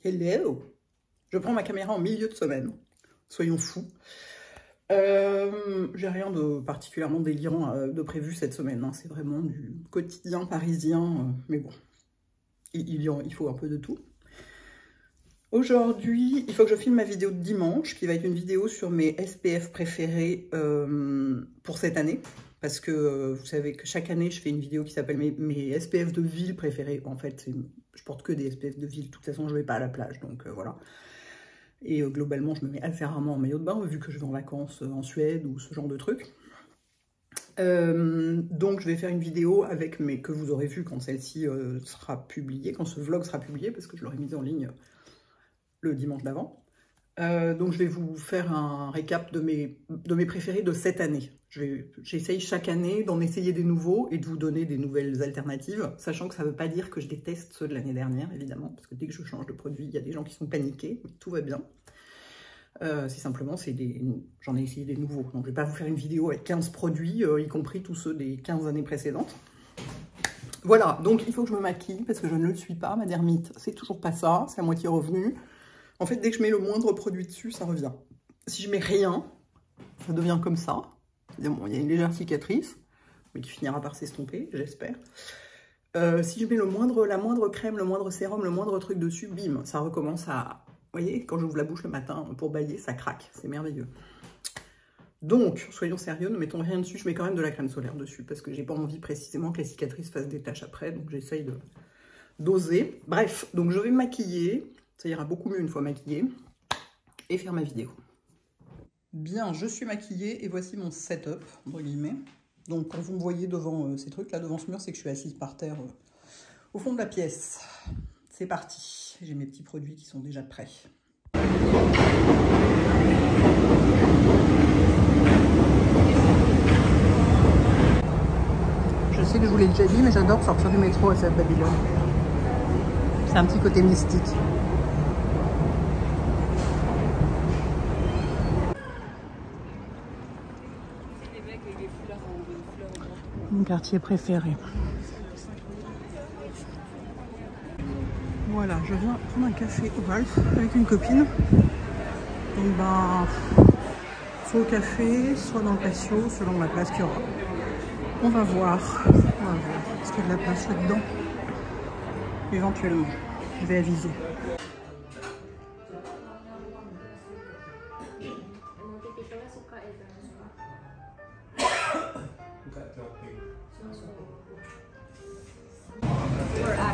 Hello! Je prends ma caméra en milieu de semaine. Soyons fous. J'ai rien de particulièrement délirant de prévu cette semaine. Hein. C'est vraiment du quotidien parisien. Mais bon, il faut un peu de tout. Aujourd'hui, il faut que je filme ma vidéo de dimanche, qui va être une vidéo sur mes SPF préférés pour cette année. Parce que vous savez que chaque année, je fais une vidéo qui s'appelle mes SPF de ville préférés. En fait, je porte que des SPF de ville. De toute façon, je ne vais pas à la plage, donc voilà. Et globalement, je me mets assez rarement en maillot de bain, vu que je vais en vacances en Suède ou ce genre de trucs. Donc, je vais faire une vidéo avec que vous aurez vu quand celle-ci sera publiée, quand ce vlog sera publié, parce que je l'aurai mise en ligne le dimanche d'avant. Donc je vais vous faire un récap de mes préférés de cette année. J'essaye chaque année d'en essayer des nouveaux et de vous donner des nouvelles alternatives, sachant que ça ne veut pas dire que je déteste ceux de l'année dernière, évidemment, parce que dès que je change de produit, il y a des gens qui sont paniqués, mais tout va bien. C'est simplement, j'en ai essayé des nouveaux. Donc je ne vais pas vous faire une vidéo avec 15 produits, y compris tous ceux des 15 années précédentes. Voilà, donc il faut que je me maquille, parce que je ne le suis pas, ma dermite, c'est toujours pas ça, c'est à moitié revenu. En fait, dès que je mets le moindre produit dessus, ça revient. Si je mets rien, ça devient comme ça. Bon, il y a une légère cicatrice, mais qui finira par s'estomper, j'espère. Si je mets la moindre crème, le moindre sérum, le moindre truc dessus, bim, ça recommence à... Vous voyez, quand j'ouvre la bouche le matin pour bailler, ça craque. C'est merveilleux. Donc, soyons sérieux, ne mettons rien dessus. Je mets quand même de la crème solaire dessus, parce que j'ai pas envie précisément que les cicatrices fassent des taches après, donc j'essaye d'oser. Bref, donc je vais me maquiller. Ça ira beaucoup mieux une fois maquillée. Et faire ma vidéo. Bien, je suis maquillée et voici mon setup, entre guillemets. Donc quand vous me voyez devant ces trucs là, devant ce mur, c'est que je suis assise par terre au fond de la pièce. C'est parti. J'ai mes petits produits qui sont déjà prêts. Je sais que je vous l'ai déjà dit, mais j'adore sortir du métro à cette Babylone. C'est un petit côté mystique. Mon quartier préféré. Voilà, je viens prendre un café au Ralph avec une copine. Donc ben, soit au café, soit dans le patio, selon la place qu'il y aura. On va voir. Est-ce qu'il y a de la place là-dedans? Éventuellement, je vais aviser.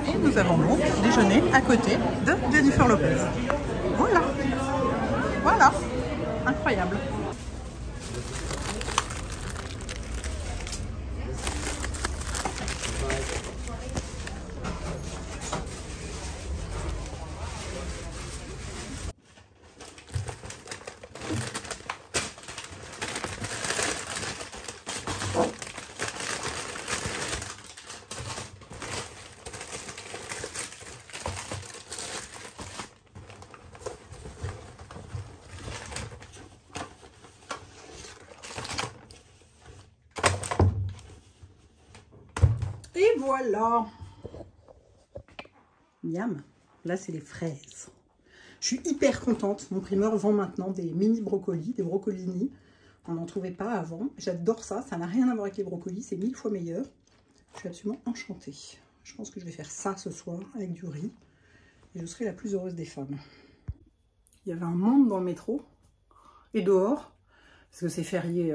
Et nous avons donc déjeuné à côté de Jennifer Lopez. Voilà. Voilà. Incroyable. Et voilà. Miam. Là, c'est les fraises. Je suis hyper contente. Mon primeur vend maintenant des mini brocolis, des brocolini. On n'en trouvait pas avant. J'adore ça. Ça n'a rien à voir avec les brocolis. C'est 1000 fois meilleur. Je suis absolument enchantée. Je pense que je vais faire ça ce soir avec du riz. Et je serai la plus heureuse des femmes. Il y avait un monde dans le métro et dehors. Parce que c'est férié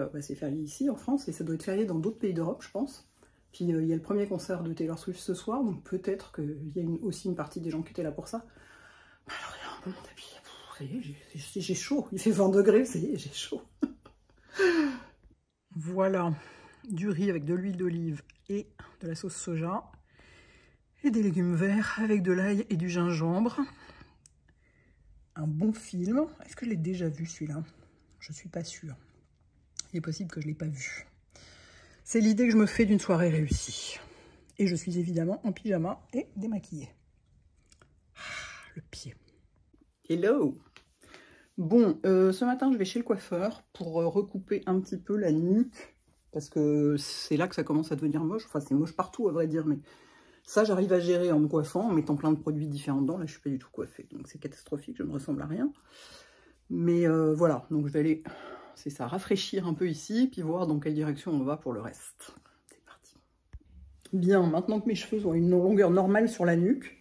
ici en France. Et ça doit être férié dans d'autres pays d'Europe, je pense. Puis il y a le premier concert de Taylor Swift ce soir, donc peut-être qu'il y a aussi une partie des gens qui étaient là pour ça. Alors il y a un bon tapis, ça y est, j'ai chaud, il fait 20 degrés, ça y est, j'ai chaud. Voilà, du riz avec de l'huile d'olive et de la sauce soja, et des légumes verts avec de l'ail et du gingembre. Un bon film, est-ce que je l'ai déjà vu celui-là? Je suis pas sûre, il est possible que je ne l'ai pas vu. C'est l'idée que je me fais d'une soirée réussie. Et je suis évidemment en pyjama et démaquillée. Ah, le pied. Hello! Bon, ce matin, je vais chez le coiffeur pour recouper un petit peu la nuque. Parce que c'est là que ça commence à devenir moche. Enfin, c'est moche partout, à vrai dire. Mais Ça, j'arrive à gérer en me coiffant, en mettant plein de produits différents dedans. Là, je suis pas du tout coiffée, donc c'est catastrophique, je ne ressemble à rien. Mais voilà, donc je vais aller, c'est ça, rafraîchir un peu ici, puis voir dans quelle direction on va pour le reste. C'est parti. Bien, maintenant que mes cheveux ont une longueur normale sur la nuque,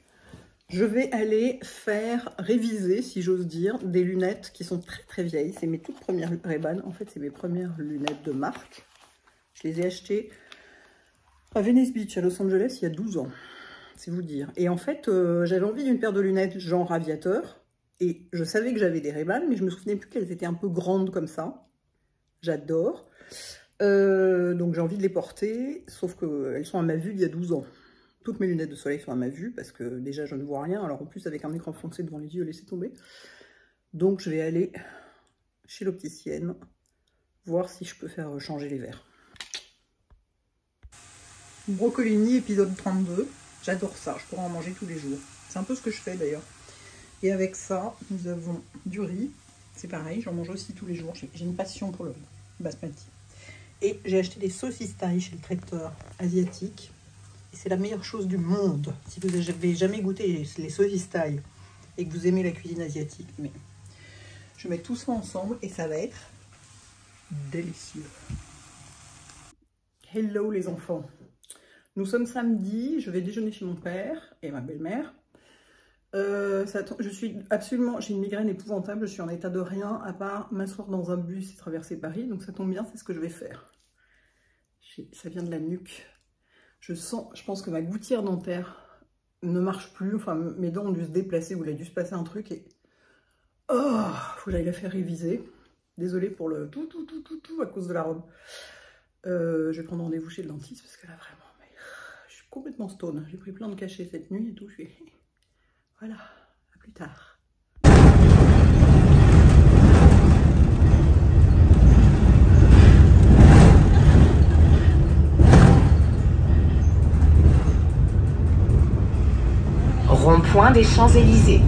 je vais aller faire réviser, si j'ose dire, des lunettes qui sont très très vieilles. C'est mes toutes premières Ray-Ban. En fait, c'est mes premières lunettes de marque. Je les ai achetées à Venice Beach, à Los Angeles, il y a 12 ans. C'est vous dire. Et en fait, j'avais envie d'une paire de lunettes genre aviateur. Et je savais que j'avais des Ray-Ban, mais je me souvenais plus qu'elles étaient un peu grandes comme ça. J'adore. Donc j'ai envie de les porter, sauf qu'elles sont à ma vue il y a 12 ans. Toutes mes lunettes de soleil sont à ma vue, parce que déjà je ne vois rien, alors en plus avec un écran foncé devant les yeux, laissez tomber. Donc je vais aller chez l'opticienne, voir si je peux faire changer les verres. Brocolini, épisode 32, j'adore ça, je pourrais en manger tous les jours. C'est un peu ce que je fais d'ailleurs. Et avec ça, nous avons du riz, c'est pareil, j'en mange aussi tous les jours, j'ai une passion pour le basmati. Et j'ai acheté des saucisses thaï chez le traiteur asiatique. C'est la meilleure chose du monde. Si vous n'avez jamais goûté les saucisses thaï et que vous aimez la cuisine asiatique, mais je mets tout ça ensemble et ça va être délicieux. Hello les enfants. Nous sommes samedi, je vais déjeuner chez mon père et ma belle-mère. J'ai une migraine épouvantable, je suis en état de rien à part m'asseoir dans un bus et traverser Paris, donc ça tombe bien, c'est ce que je vais faire. Ça vient de la nuque. Je pense que ma gouttière dentaire ne marche plus. Enfin, mes dents ont dû se déplacer ou il a dû se passer un truc et... Oh, faut que j'aille la faire réviser. Désolée pour le tout à cause de la robe. Je vais prendre rendez-vous chez le dentiste parce que là, vraiment, mais, je suis complètement stone. J'ai pris plein de cachets cette nuit et tout. Je suis... Voilà, à plus tard. Rond-point des Champs-Élysées.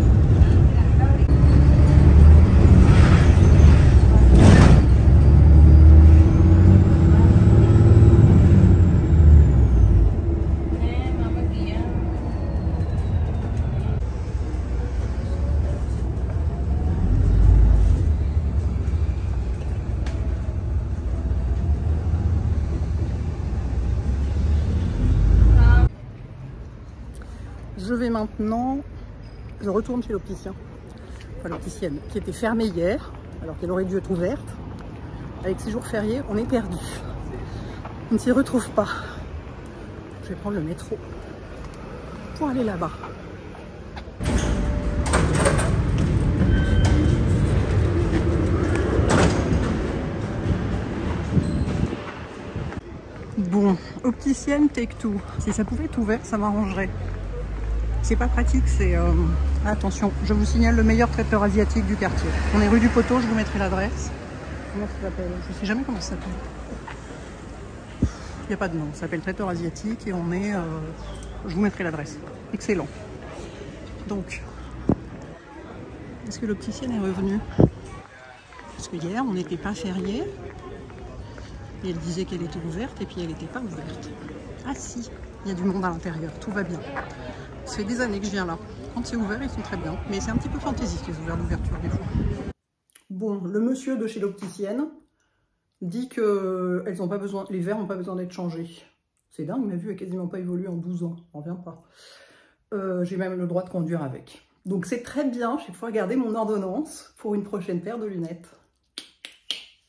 Je vais maintenant, je retourne chez l'opticien, enfin l'opticienne, qui était fermée hier, alors qu'elle aurait dû être ouverte. Avec ces jours fériés, on est perdu. On ne s'y retrouve pas. Je vais prendre le métro pour aller là-bas. Bon, opticienne Take-Two. Si ça pouvait être ouvert, ça m'arrangerait. C'est pas pratique, c'est... Attention, je vous signale le meilleur traiteur asiatique du quartier. On est rue du Poteau, je vous mettrai l'adresse. Comment ça s'appelle? Je sais jamais comment ça s'appelle. Il n'y a pas de nom, ça s'appelle traiteur asiatique et on est... Je vous mettrai l'adresse. Excellent. Donc, est-ce que l'opticienne est revenue? Parce que hier, on n'était pas férié. Et elle disait qu'elle était ouverte et puis elle n'était pas ouverte. Ah si, il y a du monde à l'intérieur, tout va bien. Ça fait des années que je viens là. Quand c'est ouvert, ils sont très bien. Mais c'est un petit peu fantaisiste les horaires d'ouverture des fois. Bon, le monsieur de chez l'opticienne dit que les verres n'ont pas besoin d'être changés. C'est dingue, ma vue n'a quasiment pas évolué en 12 ans. On revient pas. J'ai même le droit de conduire avec. Donc c'est très bien, je vais pouvoir garder mon ordonnance pour une prochaine paire de lunettes.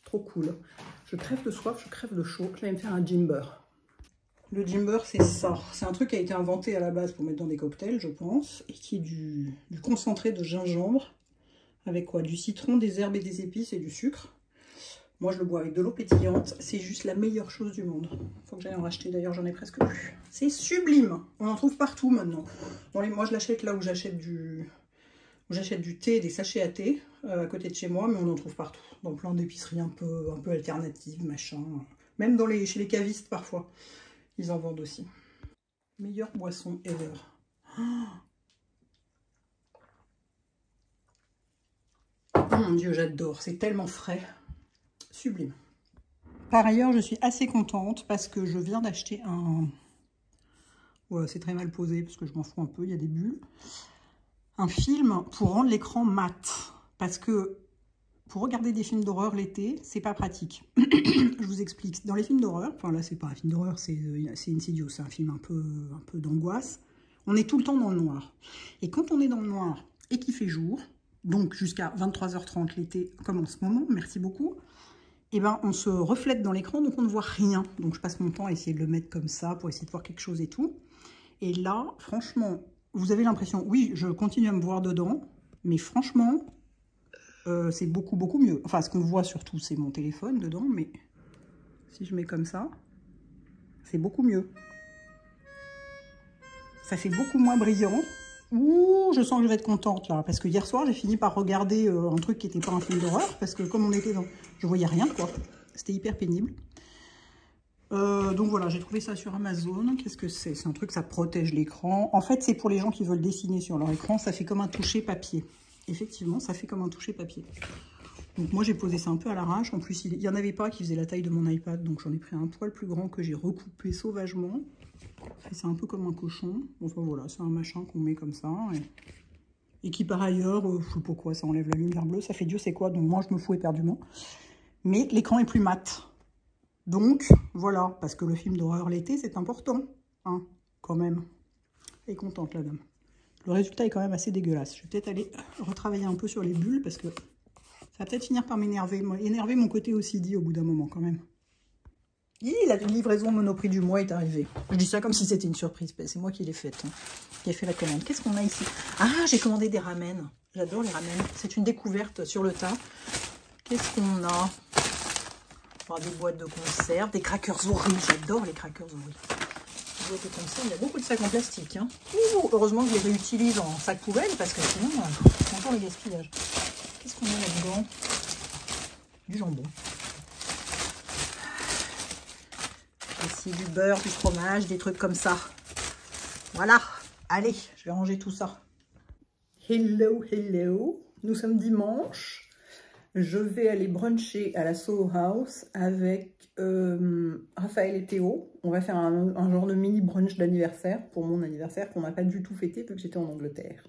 Trop cool. Je crève de soif, je crève de chaud. Je vais me faire un gimber. Le gimber, c'est ça. C'est un truc qui a été inventé à la base pour mettre dans des cocktails, je pense, et qui est du concentré de gingembre, avec quoi? Du citron, des herbes et des épices et du sucre. Moi, je le bois avec de l'eau pétillante. C'est juste la meilleure chose du monde. Faut que j'aille en racheter, d'ailleurs, j'en ai presque plus. C'est sublime. On en trouve partout maintenant. Moi, je l'achète là où j'achète du thé, des sachets à thé, à côté de chez moi, mais on en trouve partout. Dans plein d'épiceries un peu alternatives, machin. Même chez les cavistes, parfois. Ils en vendent aussi. Meilleure boisson ever. Oh mon Dieu, j'adore. C'est tellement frais. Sublime. Par ailleurs, je suis assez contente parce que je viens d'acheter Ouais, c'est très mal posé parce que je m'en fous un peu, il y a des bulles. Un film pour rendre l'écran mat. Parce que pour regarder des films d'horreur l'été, c'est pas pratique. Je vous explique. Dans les films d'horreur, enfin là c'est pas un film d'horreur, c'est Insidious, c'est un film un peu d'angoisse. On est tout le temps dans le noir. Et quand on est dans le noir et qu'il fait jour, donc jusqu'à 23h30 l'été, comme en ce moment, merci beaucoup, et ben on se reflète dans l'écran, donc on ne voit rien. Donc je passe mon temps à essayer de le mettre comme ça pour essayer de voir quelque chose et tout. Et là, franchement, vous avez l'impression, oui, je continue à me voir dedans, mais franchement, c'est beaucoup mieux. Enfin, ce qu'on voit surtout, c'est mon téléphone dedans, mais si je mets comme ça, c'est beaucoup mieux. Ça fait beaucoup moins brillant. Ouh, je sens que je vais être contente là, parce que hier soir, j'ai fini par regarder un truc qui n'était pas un film d'horreur, parce que comme on était dans... Je voyais rien, quoi. C'était hyper pénible. Donc voilà, j'ai trouvé ça sur Amazon. Qu'est-ce que c'est? C'est un truc, ça protège l'écran. En fait, c'est pour les gens qui veulent dessiner sur leur écran. Ça fait comme un toucher papier. Effectivement, ça fait comme un toucher papier. Donc moi, j'ai posé ça un peu à l'arrache. En plus, il n'y en avait pas qui faisait la taille de mon iPad. Donc j'en ai pris un poil plus grand que j'ai recoupé sauvagement. C'est un peu comme un cochon. Enfin voilà, c'est un machin qu'on met comme ça. Et qui par ailleurs, je sais pas pourquoi, ça enlève la lumière bleue. Ça fait Dieu sait quoi. Donc moi, je me fous éperdument. Mais l'écran est plus mat. Donc, voilà, parce que le film d'horreur l'été, c'est important, hein, quand même. Elle est contente, la dame. Le résultat est quand même assez dégueulasse. Je vais peut-être aller retravailler un peu sur les bulles, parce que ça va peut-être finir par m'énerver. Énerver mon côté OCD au bout d'un moment, quand même. La livraison Monoprix du mois est arrivée. Je dis ça comme si c'était une surprise, c'est moi qui l'ai faite, hein, qui ai fait la commande. Qu'est-ce qu'on a ici? Ah, j'ai commandé des ramen. J'adore les ramen. C'est une découverte sur le tas. Qu'est-ce qu'on a? Des boîtes de conserve, des crackers Oreo. J'adore les crackers Oreo. Des boîtes de conserve, il y a beaucoup de sacs en plastique. Hein. Ouh, heureusement que je les réutilise en sac poubelle parce que sinon, c'est encore le gaspillage. Qu'est-ce qu'on a là-dedans? Du jambon. Ici, du beurre, du fromage, des trucs comme ça. Voilà. Allez, je vais ranger tout ça. Hello, hello. Nous sommes dimanche. Je vais aller bruncher à la Soho House avec Raphaël et Théo. On va faire un genre de mini brunch d'anniversaire pour mon anniversaire qu'on n'a pas du tout fêté vu que j'étais en Angleterre.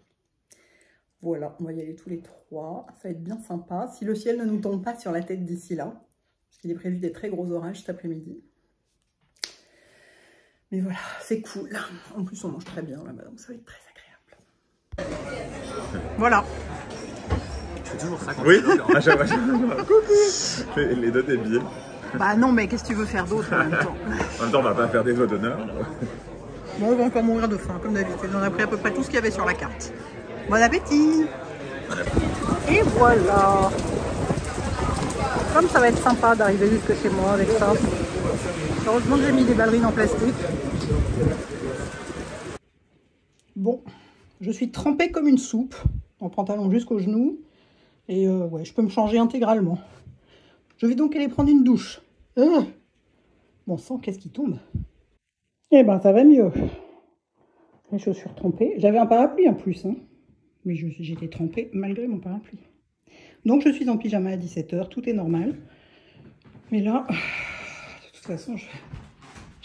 Voilà, on va y aller tous les trois. Ça va être bien sympa. Si le ciel ne nous tombe pas sur la tête d'ici là, parce qu'il est prévu des très gros orages cet après-midi. Mais voilà, c'est cool. En plus, on mange très bien là-bas, donc ça va être très agréable. Voilà. C'est toujours ça quand oui, à chaque fois. Coucou. Les doigts des billets. Bah non, mais qu'est-ce que tu veux faire d'autre en même temps? En même temps, on va pas faire des doigts d'honneur. Bon, on va encore mourir de faim, comme d'habitude. On a pris à peu près tout ce qu'il y avait sur la carte. Bon appétit! Et voilà! Comme ça va être sympa d'arriver jusque chez moi avec ça. Heureusement que j'ai mis des ballerines en plastique. Bon, je suis trempée comme une soupe, en pantalon jusqu'aux genoux. Et ouais, je peux me changer intégralement. Je vais donc aller prendre une douche. Bon sang, qu'est-ce qui tombe? Eh ben, ça va mieux. Les chaussures trempées. J'avais un parapluie en plus, hein. Mais j'étais trempée malgré mon parapluie. Donc, je suis en pyjama à 17 h. Tout est normal. Mais là, de toute façon, je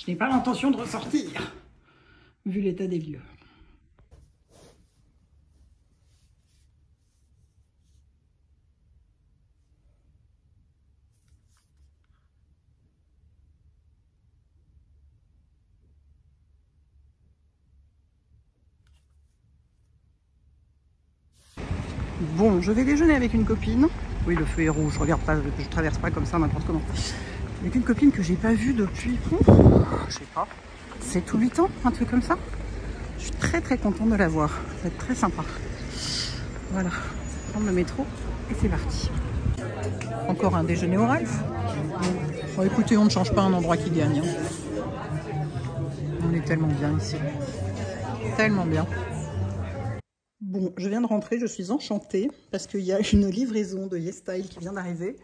n'ai pas l'intention de ressortir, vu l'état des lieux. Bon, je vais déjeuner avec une copine. Oui, le feu est rouge, je regarde pas, je traverse pas comme ça n'importe comment. Avec une copine que j'ai pas vue depuis, je sais pas, 7 ou 8 ans, un truc comme ça. Je suis très très contente de la voir, ça va être très sympa. Voilà, prendre le métro et c'est parti. Encore un déjeuner au Ralph. Bon, écoutez, on ne change pas un endroit qui gagne. Hein. On est tellement bien ici. Tellement bien. Bon, je viens de rentrer, je suis enchantée parce qu'il y a une livraison de YesStyle qui vient d'arriver.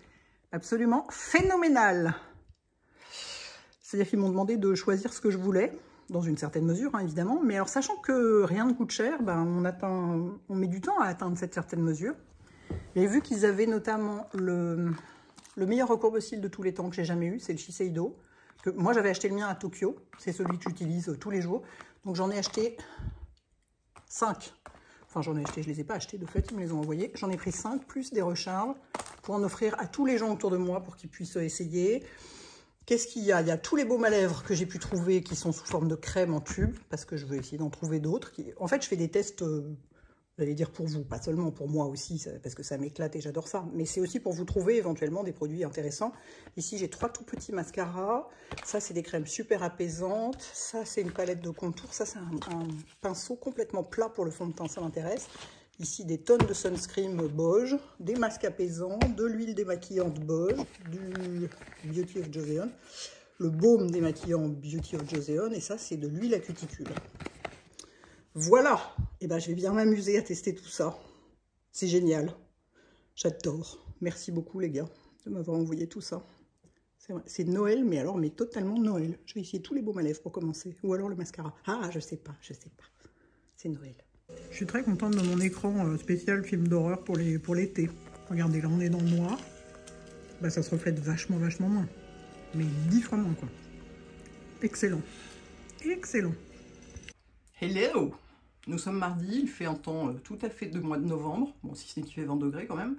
Absolument phénoménale. C'est-à-dire qu'ils m'ont demandé de choisir ce que je voulais, dans une certaine mesure, hein, évidemment. Mais alors, sachant que rien ne coûte cher, ben, on met du temps à atteindre cette certaine mesure. J'ai vu qu'ils avaient notamment le meilleur recours possible de tous les temps que j'ai jamais eu, c'est le Shiseido. Moi, j'avais acheté le mien à Tokyo. C'est celui que j'utilise tous les jours. Donc j'en ai acheté 5. Enfin, j'en ai acheté, je ne les ai pas achetés de fait, ils me les ont envoyés. J'en ai pris 5 plus des recharges pour en offrir à tous les gens autour de moi pour qu'ils puissent essayer. Qu'est-ce qu'il y a? Il y a tous les baumes à lèvres que j'ai pu trouver qui sont sous forme de crème en tube parce que je veux essayer d'en trouver d'autres. En fait, je fais des tests, j'allais dire pour vous, pas seulement pour moi aussi, parce que ça m'éclate et j'adore ça. Mais c'est aussi pour vous trouver éventuellement des produits intéressants. Ici, j'ai 3 tout petits mascaras. Ça, c'est des crèmes super apaisantes. Ça, c'est une palette de contour. Ça, c'est un pinceau complètement plat pour le fond de teint, ça m'intéresse. Ici, des tonnes de sunscreen Boge, des masques apaisants, de l'huile démaquillante Boge, du Beauty of Joseon, le baume démaquillant Beauty of Joseon, et ça, c'est de l'huile à cuticule. Voilà, et ben, je vais bien m'amuser à tester tout ça. C'est génial, j'adore. Merci beaucoup les gars de m'avoir envoyé tout ça. C'est Noël, mais alors mais totalement Noël. Je vais essayer tous les baumes à lèvres pour commencer, ou alors le mascara. Ah, je sais pas, c'est Noël. Je suis très contente de mon écran spécial film d'horreur pour l'été. Regardez, là on est dans le noir. Bah, ça se reflète vachement moins. Mais 10 fois moins quoi. Excellent. Excellent. Hello! Nous sommes mardi, il fait un temps tout à fait de mois de novembre. Bon, si ce n'est qu'il fait 20 degrés quand même.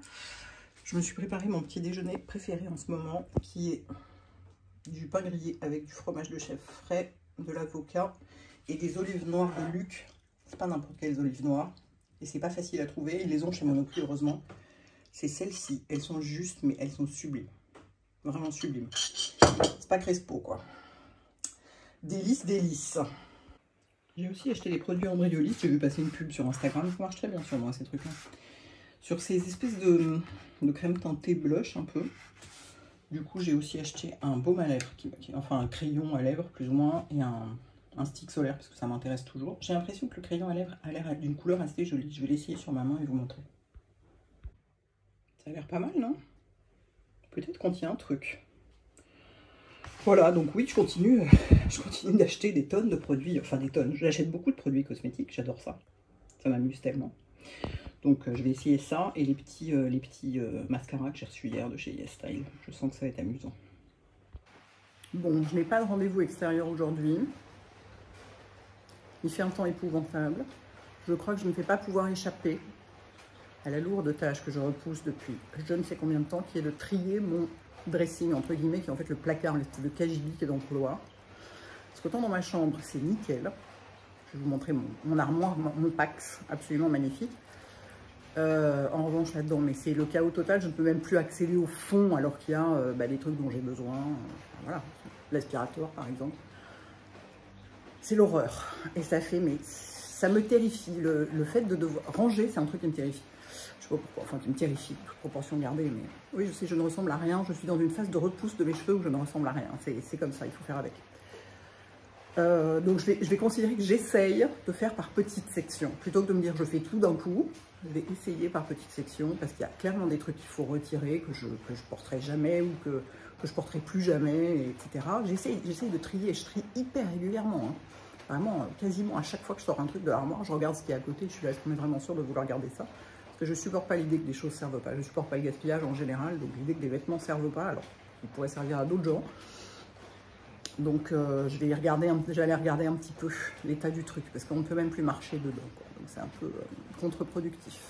Je me suis préparé mon petit déjeuner préféré en ce moment, qui est du pain grillé avec du fromage de chèvre frais, de l'avocat et des olives noires de Luc. C'est pas n'importe quelles olives noires. Et c'est pas facile à trouver. Ils les ont chez Monoprix, heureusement. C'est celles-ci. Elles sont justes, mais elles sont sublimes. Vraiment sublimes. C'est pas Crespo, quoi. Délice, délice. J'ai aussi acheté des produits embryolite. J'ai vu passer une pub sur Instagram. Ça marche très bien sur moi, ces trucs-là. Sur ces espèces de crème teintée blush, un peu. Du coup, j'ai aussi acheté un baume à lèvres. Enfin, un crayon à lèvres, plus ou moins. Et un stick solaire parce que ça m'intéresse toujours. J'ai l'impression que le crayon à lèvres a l'air d'une couleur assez jolie. Je vais l'essayer sur ma main et vous montrer. Ça a l'air pas mal, non? Peut-être qu'on tient un truc. Voilà, donc oui, je continue d'acheter des tonnes de produits. Enfin, des tonnes. J'achète beaucoup de produits cosmétiques. J'adore ça. Ça m'amuse tellement. Donc, je vais essayer ça et les petits mascaras que j'ai reçus hier de chez YesStyle. Je sens que ça va être amusant. Bon, je n'ai pas de rendez-vous extérieur aujourd'hui. Il fait un temps épouvantable. Je crois que je ne vais pas pouvoir échapper à la lourde tâche que je repousse depuis je ne sais combien de temps, qui est de trier mon dressing, entre guillemets, qui est en fait le placard, le style de KGB qui est dans le couloir. Parce qu'autant dans ma chambre, c'est nickel. Je vais vous montrer mon armoire, mon Pax, absolument magnifique. En revanche, là-dedans, mais c'est le chaos total. Je ne peux même plus accéder au fond alors qu'il y a des trucs dont j'ai besoin. Voilà, l'aspirateur, par exemple. C'est l'horreur. Et ça fait, mais ça me terrifie. Le fait de devoir ranger, c'est un truc qui me terrifie. Je sais pas pourquoi, enfin qui me terrifie, proportion gardée, mais oui, je sais, je ne ressemble à rien. Je suis dans une phase de repousse de mes cheveux où je ne ressemble à rien. C'est comme ça, il faut faire avec. Donc je vais considérer que j'essaye de faire par petites sections. Plutôt que de me dire je fais tout d'un coup, je vais essayer par petites sections parce qu'il y a clairement des trucs qu'il faut retirer, que je porterai jamais ou que je porterai plus jamais, etc. J'essaye de trier et je trie hyper régulièrement. Hein. Vraiment, quasiment à chaque fois que je sors un truc de l'armoire, je regarde ce qu'il y a à côté. Je suis là, est-ce qu'on est vraiment sûr de vouloir garder ça? Parce que je supporte pas l'idée que des choses servent pas. Je supporte pas le gaspillage en général, donc l'idée que des vêtements servent pas, alors ils pourraient servir à d'autres gens. Donc j'allais regarder un petit peu l'état du truc, parce qu'on ne peut même plus marcher dedans, quoi. Donc c'est un peu contre-productif.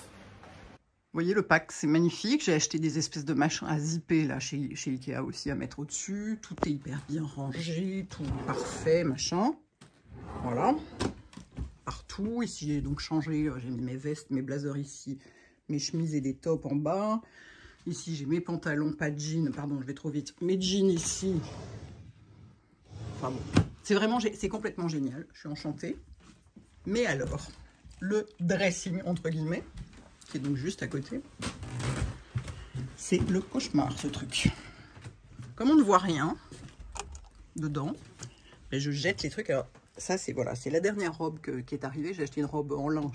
Vous voyez le pack, c'est magnifique. J'ai acheté des espèces de machins à zipper là chez Ikea aussi, à mettre au-dessus. Tout est hyper bien rangé, tout parfait, machin. Voilà. Partout. Ici j'ai donc changé, j'ai mis mes vestes, mes blazers ici, mes chemises et des tops en bas. Ici j'ai mes pantalons, pas de jeans, pardon je vais trop vite, mes jeans ici. Enfin bon, c'est complètement génial, je suis enchantée. Mais alors, le dressing entre guillemets, qui est donc juste à côté, c'est le cauchemar ce truc. Comme on ne voit rien dedans, ben je jette les trucs. Alors ça c'est voilà, c'est la dernière robe qui est arrivée. J'ai acheté une robe en lin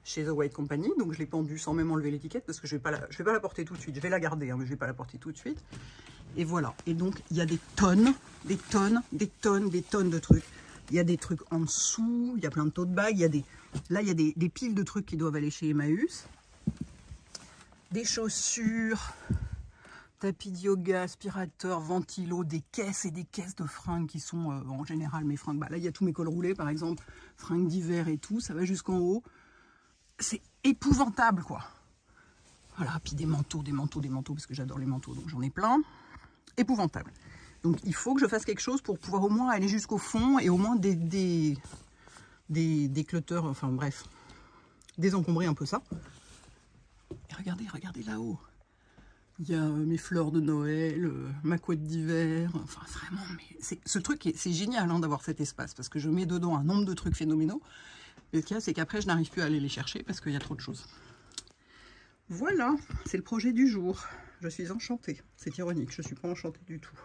chez The White Company, donc je l'ai pendue sans même enlever l'étiquette parce que je vais pas la porter tout de suite. Je vais la garder, hein, mais je vais pas la porter tout de suite. Et voilà. Et donc il y a des tonnes de trucs. Il y a des trucs en dessous, il y a plein de tote bags. Là il y a des piles de trucs qui doivent aller chez Emmaüs. Des chaussures, tapis de yoga, aspirateur, ventilo, des caisses et des caisses de fringues qui sont en général mes fringues. Bah, là, il y a tous mes cols roulés, par exemple, fringues d'hiver et tout, ça va jusqu'en haut. C'est épouvantable, quoi. Voilà, puis des manteaux, parce que j'adore les manteaux, donc j'en ai plein. Épouvantable. Donc il faut que je fasse quelque chose pour pouvoir au moins aller jusqu'au fond et au moins des clutters, enfin bref, désencombrer un peu ça. Et regardez là-haut. Il y a mes fleurs de Noël, ma couette d'hiver, enfin vraiment, mais ce truc, c'est génial hein, d'avoir cet espace, parce que je mets dedans un nombre de trucs phénoménaux. Et le cas, c'est qu'après, je n'arrive plus à aller les chercher, parce qu'il y a trop de choses. Voilà, c'est le projet du jour. Je suis enchantée. C'est ironique, je ne suis pas enchantée du tout.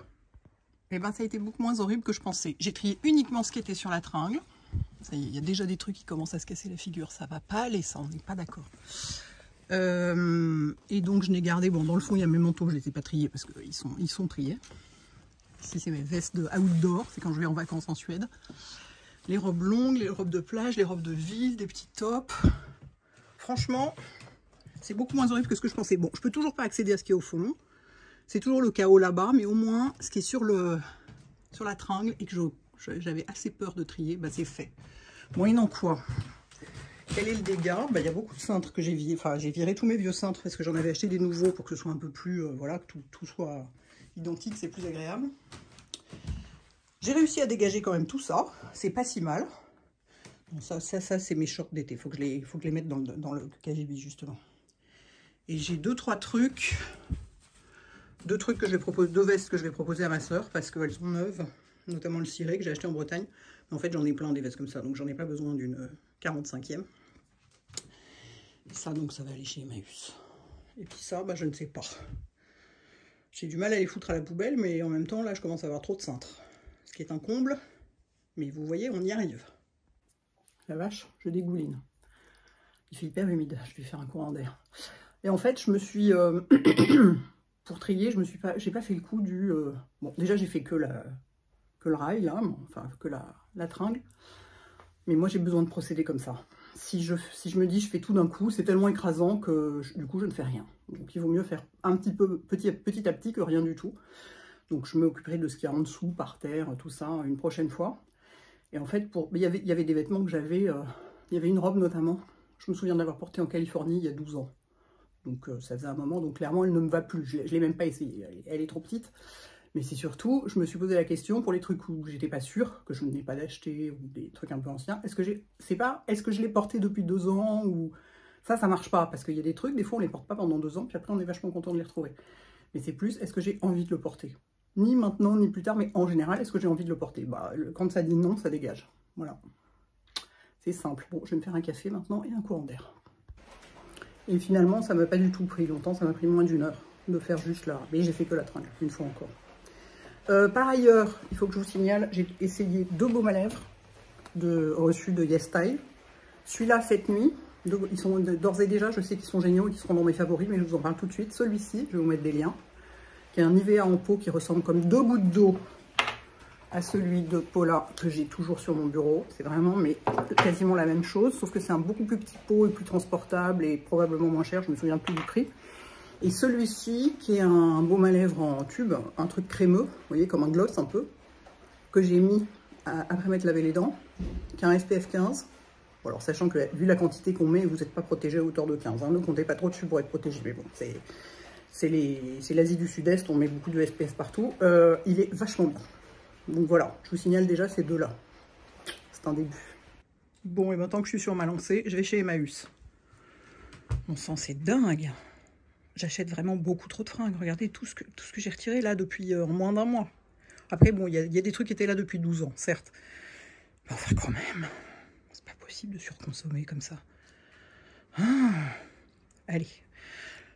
Et ben, ça a été beaucoup moins horrible que je pensais. J'ai trié uniquement ce qui était sur la tringle. Ça y est, il y a déjà des trucs qui commencent à se casser la figure. Ça va pas aller, ça, on n'est pas d'accord. Et donc, je n'ai gardé... Bon, dans le fond, il y a mes manteaux, je ne les ai pas triés parce qu'ils sont triés. Ici, c'est mes vestes de outdoor. C'est quand je vais en vacances en Suède. Les robes longues, les robes de plage, les robes de ville, des petits tops. Franchement... c'est beaucoup moins horrible que ce que je pensais. Bon, je peux toujours pas accéder à ce qui est au fond. C'est toujours le chaos là-bas, mais au moins, ce qui est sur la tringle et que j'avais assez peur de trier, bah, c'est fait. Moyennant quoi, quel est le dégât? Bah, y a beaucoup de cintres que j'ai viré. Enfin, j'ai viré tous mes vieux cintres parce que j'en avais acheté des nouveaux pour que ce soit un peu plus... voilà, que tout soit identique, c'est plus agréable. J'ai réussi à dégager quand même tout ça. C'est pas si mal. Bon, ça c'est mes shorts d'été. Faut que je les mette dans le KGB, justement. Et j'ai deux trucs que je vais proposer, deux vestes que je vais proposer à ma soeur parce qu'elles sont neuves, notamment le ciré que j'ai acheté en Bretagne. Mais en fait, j'en ai plein des vestes comme ça, donc j'en ai pas besoin d'une 45e. Et ça, donc, ça va aller chez Emmaüs. Et puis ça, bah, je ne sais pas. J'ai du mal à les foutre à la poubelle, mais en même temps, là, je commence à avoir trop de cintres. Ce qui est un comble, mais vous voyez, on y arrive. La vache, je dégouline. Il fait hyper humide, je vais faire un courant d'air. Et en fait, je me suis, pour trier, j'ai pas fait le coup du... bon, déjà, j'ai fait que le rail, là, enfin, que la tringle. Mais moi, j'ai besoin de procéder comme ça. Si je me dis, je fais tout d'un coup, c'est tellement écrasant que, du coup, je ne fais rien. Donc, il vaut mieux faire un petit peu, petit à petit, que rien du tout. Donc, je m'occuperai de ce qu'il y a en dessous, par terre, tout ça, une prochaine fois. Et en fait, il y avait des vêtements que j'avais... il y avait une robe, notamment. Je me souviens de l'avoir portée en Californie il y a 12 ans. Donc ça faisait un moment, donc clairement elle ne me va plus, je ne l'ai même pas essayé, elle est trop petite. Mais c'est surtout, je me suis posé la question pour les trucs où j'étais pas sûre, que je n'ai pas d'acheter, ou des trucs un peu anciens, est-ce que je l'ai porté depuis 2 ans, ou ça marche pas, parce qu'il y a des trucs, des fois on les porte pas pendant 2 ans, puis après on est vachement content de les retrouver. Mais c'est plus, est-ce que j'ai envie de le porter? Ni maintenant, ni plus tard, mais en général, est-ce que j'ai envie de le porter? Bah, quand ça dit non, ça dégage, voilà. C'est simple. Bon, je vais me faire un café maintenant et un courant d'air. Et finalement, ça m'a pas du tout pris longtemps, ça m'a pris moins d'1 heure de faire juste là. Mais j'ai fait que la tringle, une fois encore. Par ailleurs, il faut que je vous signale, j'ai essayé 2 baumes à lèvres reçus de YesStyle. Celui-là, cette nuit, ils sont d'ores et déjà, je sais qu'ils sont géniaux et qu'ils seront dans mes favoris, mais je vous en parle tout de suite. Celui-ci, je vais vous mettre des liens, qui est un Nivea en pot qui ressemble comme 2 gouttes d'eau à celui de Paula que j'ai toujours sur mon bureau. C'est vraiment mais quasiment la même chose, sauf que c'est un beaucoup plus petit pot et plus transportable et probablement moins cher, je me souviens plus du prix. Et celui-ci, qui est un baume à lèvres en tube, un truc crémeux, vous voyez, comme un gloss un peu, que j'ai mis après m'être lavé les dents, qui a un SPF 15. Bon, alors sachant que vu la quantité qu'on met, vous n'êtes pas protégé à hauteur de 15, hein, ne comptez pas trop dessus pour être protégé, mais bon, c'est l'Asie du Sud-Est, on met beaucoup de SPF partout. Il est vachement bien. Donc voilà, je vous signale déjà ces deux-là. C'est un début. Bon, et maintenant que je suis sur ma lancée, je vais chez Emmaüs. Mon sang, c'est dingue. J'achète vraiment beaucoup trop de fringues. Regardez tout ce que j'ai retiré là depuis moins d'1 mois. Après, bon, il y a des trucs qui étaient là depuis 12 ans, certes. Mais enfin, quand même, c'est pas possible de surconsommer comme ça. Ah, allez,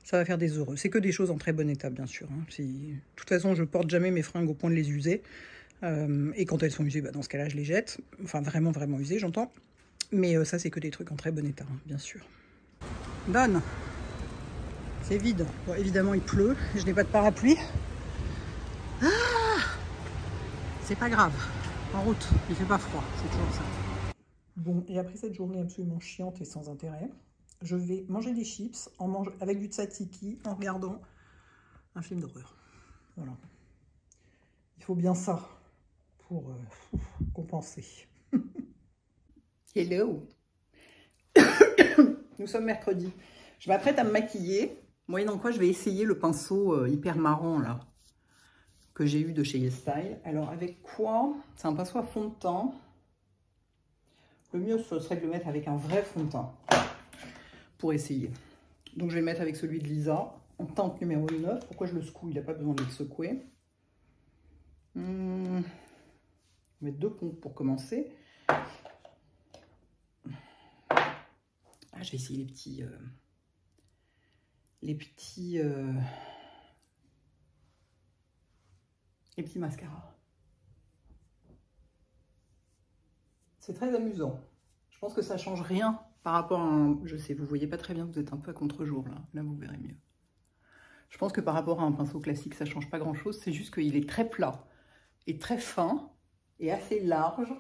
ça va faire des heureux. C'est que des choses en très bon état, bien sûr. Hein. De toute façon, je porte jamais mes fringues au point de les user. Et quand elles sont usées, bah, dans ce cas-là, je les jette. Enfin, vraiment, vraiment usées, j'entends. Mais ça, c'est que des trucs en très bon état, hein, bien sûr. Donne. C'est vide. Bon, évidemment, il pleut. Je n'ai pas de parapluie. Ah, c'est pas grave. En route, il fait pas froid. C'est toujours ça. Bon, et après cette journée absolument chiante et sans intérêt, je vais manger des chips avec du tzatziki en regardant un film d'horreur. Voilà. Il faut bien ça pour compenser. Hello. Nous sommes mercredi. Je m'apprête à me maquiller, moyennant quoi je vais essayer le pinceau hyper marrant là que j'ai eu de chez YesStyle. Alors avec quoi? C'est un pinceau à fond de teint. Le mieux ce serait de le mettre avec un vrai fond de teint pour essayer. Donc je vais le mettre avec celui de Lisa en teinte numéro 9. Pourquoi je le secoue? Il n'a pas besoin d'être secoué. Je vais mettre 2 pompes pour commencer. Ah, je vais essayer les petits mascaras. C'est très amusant. Je pense que ça change rien par rapport à un... Je sais, vous voyez pas très bien, vous êtes un peu à contre-jour là. Là, vous verrez mieux. Je pense que par rapport à un pinceau classique, ça change pas grand-chose. C'est juste qu'il est très plat et très fin et assez large.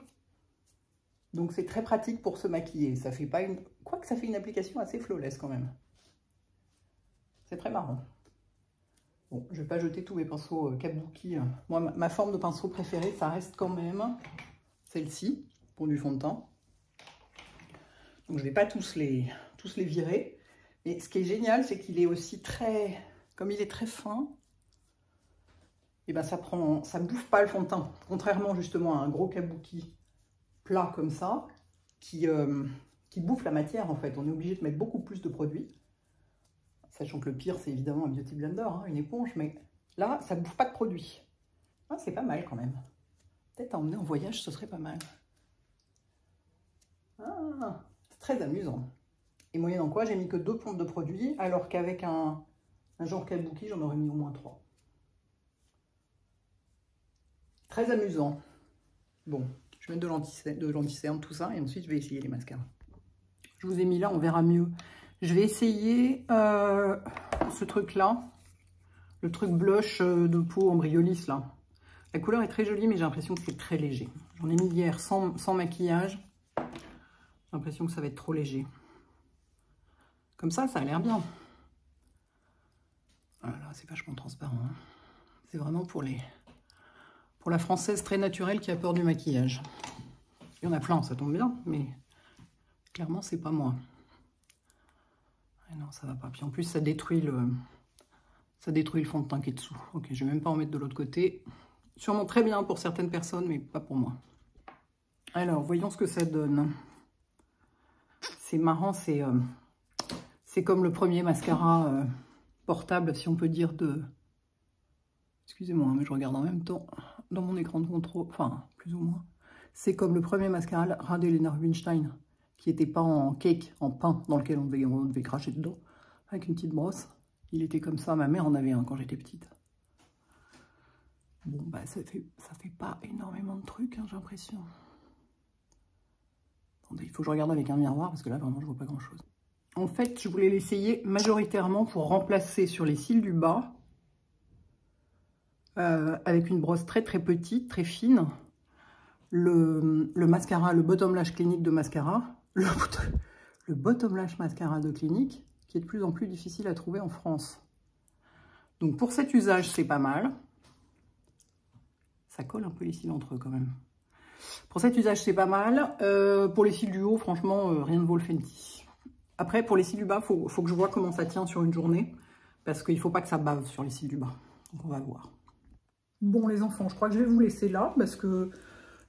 Donc c'est très pratique pour se maquiller. Ça fait pas une... Quoique ça fait une application assez flawless quand même. C'est très marrant. Bon, je vais pas jeter tous mes pinceaux kabuki. Moi, ma forme de pinceau préférée, ça reste quand même celle-ci, pour du fond de teint. Donc je vais pas tous les virer. Mais ce qui est génial, c'est qu'il est aussi très... Comme il est très fin, et ben ça bouffe pas le fond de teint. Contrairement justement à un gros kabuki plat comme ça, qui bouffe la matière en fait. On est obligé de mettre beaucoup plus de produits. Sachant que le pire, c'est évidemment un beauty blender, hein, une éponge. Mais là, ça bouffe pas de produits. Ah, c'est pas mal quand même. Peut-être à emmener en voyage, ce serait pas mal. Ah, c'est très amusant. Et moyennant quoi, j'ai mis que 2 pompes de produits, alors qu'avec un genre kabuki, j'en aurais mis au moins 3. Très amusant. Bon, je vais mettre de l'anti-cerne, tout ça, et ensuite je vais essayer les mascaras. Je vous ai mis là, on verra mieux. Je vais essayer ce truc-là, le truc blush de peau Embryolisse, là. La couleur est très jolie, mais j'ai l'impression que c'est très léger. J'en ai mis hier sans maquillage. J'ai l'impression que ça va être trop léger. Comme ça a l'air bien. Voilà, c'est vachement transparent. Hein. C'est vraiment pour la française très naturelle qui a peur du maquillage. Il y en a plein, ça tombe bien, mais clairement, c'est pas moi. Et non, ça va pas. Puis en plus, ça détruit le fond de teint qui est dessous. Ok, je vais même pas en mettre de l'autre côté. Sûrement très bien pour certaines personnes, mais pas pour moi. Alors, voyons ce que ça donne. C'est marrant, c'est comme le premier mascara portable, si on peut dire, de... Excusez-moi, mais je regarde en même temps dans mon écran de contrôle, enfin, plus ou moins. C'est comme le premier mascara d'Helena Rubinstein, qui n'était pas en cake, en pain, dans lequel on devait cracher dedans, avec une petite brosse. Il était comme ça, ma mère en avait un quand j'étais petite. Bon, bah, ça fait pas énormément de trucs, hein, j'ai l'impression. Attendez, il faut que je regarde avec un miroir, parce que là, vraiment, je vois pas grand-chose. En fait, je voulais l'essayer majoritairement pour remplacer sur les cils du bas, avec une brosse très très petite, très fine, le mascara, le Bottom Lash Clinique de mascara, le Bottom Lash Mascara de Clinique, qui est de plus en plus difficile à trouver en France. Donc pour cet usage, c'est pas mal. Ça colle un peu les cils entre eux quand même. Pour cet usage, c'est pas mal. Pour les cils du haut, franchement, rien ne vaut le Fenty. Après, pour les cils du bas, faut que je vois comment ça tient sur une journée, parce qu'il ne faut pas que ça bave sur les cils du bas. Donc on va voir. Bon les enfants, je crois que je vais vous laisser là, parce que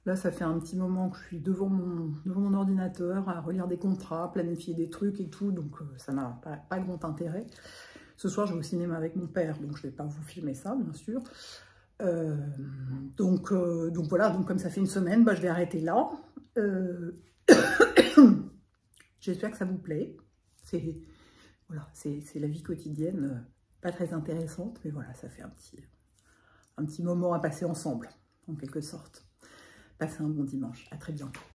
là, ça fait un petit moment que je suis devant mon ordinateur à relire des contrats, planifier des trucs et tout, donc ça n'a pas grand intérêt. Ce soir, je vais au cinéma avec mon père, donc je ne vais pas vous filmer ça, bien sûr. Donc voilà, donc comme ça fait une semaine, bah, je vais arrêter là. J'espère que ça vous plaît. Voilà, c'est la vie quotidienne, pas très intéressante, mais voilà, ça fait un petit moment à passer ensemble, en quelque sorte. Passez un bon dimanche. À très bientôt.